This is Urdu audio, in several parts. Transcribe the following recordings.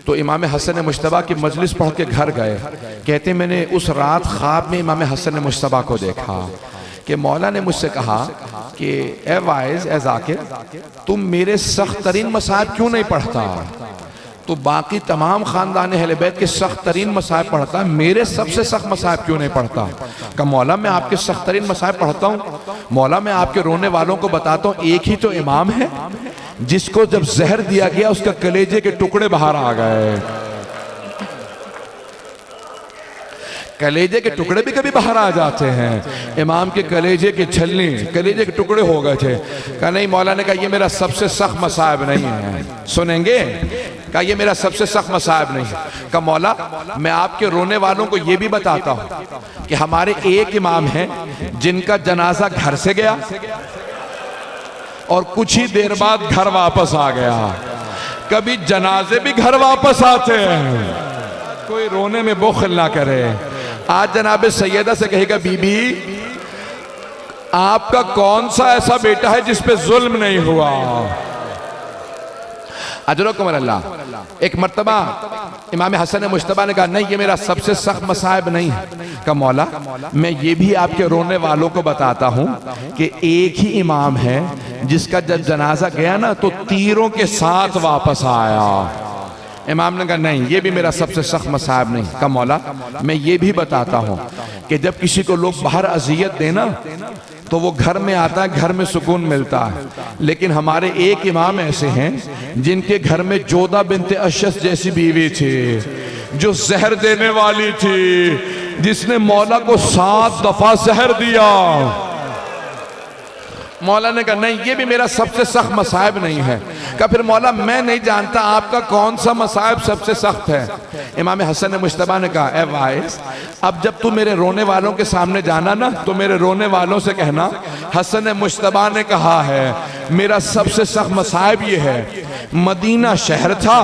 تو امام حسن مجتبیٰ کی مجلس پڑھ کے گھر گئے. کہتے میں نے اس رات خواب میں امام حسن مجتبیٰ کو دیکھا کہ مولا نے مجھ سے کہا کہ اے واعظ، اے ذاکر، تم میرے سخت ترین مصائب کیوں نہیں پڑھتا؟ تو باقی تمام خاندان اہل بیت کے سخت ترین مصائب پڑھتا ہے، میرے سب سے سخت مصائب کیوں نہیں پڑھتا؟ کہ مولا میں آپ کے سخت ترین مصائب پڑھتا ہوں. مولا میں آپ کے رونے والوں کو بتاتا ہوں ایک ہی تو امام ہے جس کو جب زہر دیا گیا اس کا کلیجے کے ٹکڑے باہر آ گئے. کلیجے کے ٹکڑے بھی کبھی باہر آ جاتے ہیں. امام کے کلیجے کے چھلنی، کلیجے کے ٹکڑے ہو گئے تھے. کہا نہیں، مولا نے کہا یہ میرا سب سے سخت مصائب نہیں ہے. سنیں گے؟ کہا یہ میرا سب سے سخت مصائب نہیں ہے. کہا مولا میں آپ کے رونے والوں کو یہ بھی بتاتا ہوں کہ ہمارے ایک امام ہیں جن کا جنازہ گھر سے گیا اور کچھ ہی دیر بعد گھر واپس آ گیا. کبھی جنازے بھی گھر واپس آتے ہیں. کوئی رونے میں بخل نہ کرے. آج جناب سیدہ سے کہے گا بی بی آپ کا کون سا ایسا بیٹا ہے جس پہ ظلم نہیں ہوا؟ اجرکم اللہ. ایک مرتبہ امام حسن مجتبیٰ نے کہا نہیں یہ میرا سب سے سخت مصائب نہیں ہے. کہا مولا میں یہ بھی آپ کے رونے والوں کو بتاتا ہوں کہ ایک ہی امام ہے جس کا جب جنازہ گیا نا تو تیروں کے ساتھ واپس آیا. امام نے کہا نہیں یہ بھی میرا سب سے سخت مصائب نہیں. کہا مولا میں یہ بھی بتاتا ہوں کہ جب کسی کو لوگ باہر اذیت دینا تو وہ گھر میں آتا ہے، گھر میں سکون ملتا ہے. لیکن ہمارے ایک امام ایسے ہیں جن کے گھر میں جودہ بنت اشس جیسی بیوی تھی جو زہر دینے والی تھی، جس نے مولا کو 7 دفعہ زہر دیا. مولا نے کہا نہیں یہ بھی میرا سب سے سخت مصائب نہیں ہے. کہا پھر مولا میں نہیں جانتا آپ کا کون سا مصائب سب سے سخت ہے. امام حسن مجتبیٰ نے کہا اے واعظ اب جب تو میرے رونے والوں کے سامنے جانا نا تو میرے رونے والوں سے کہنا حسن مجتبیٰ نے کہا ہے میرا سب سے سخت مصائب یہ ہے. مدینہ شہر تھا،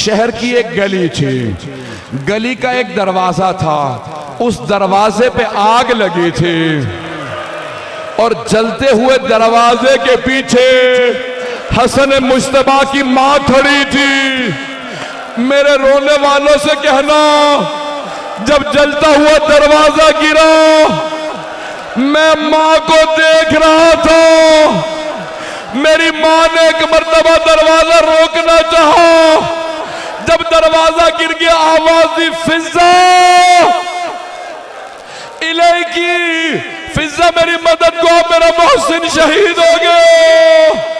شہر کی ایک گلی تھی، گلی کا ایک دروازہ تھا، اس دروازے پہ آگ لگی تھی اور جلتے ہوئے دروازے کے پیچھے حسن مجتبیٰ کی ماں کھڑی تھی. میرے رونے والوں سے کہنا جب جلتا ہوا دروازہ گرا میں ماں کو دیکھ رہا تھا. میری ماں نے ایک مرتبہ دروازہ روکنا چاہا، جب دروازہ گر گیا آواز دی فضا الیکی، فضا میری مدد کو، میرا محسن شہید ہو گیا.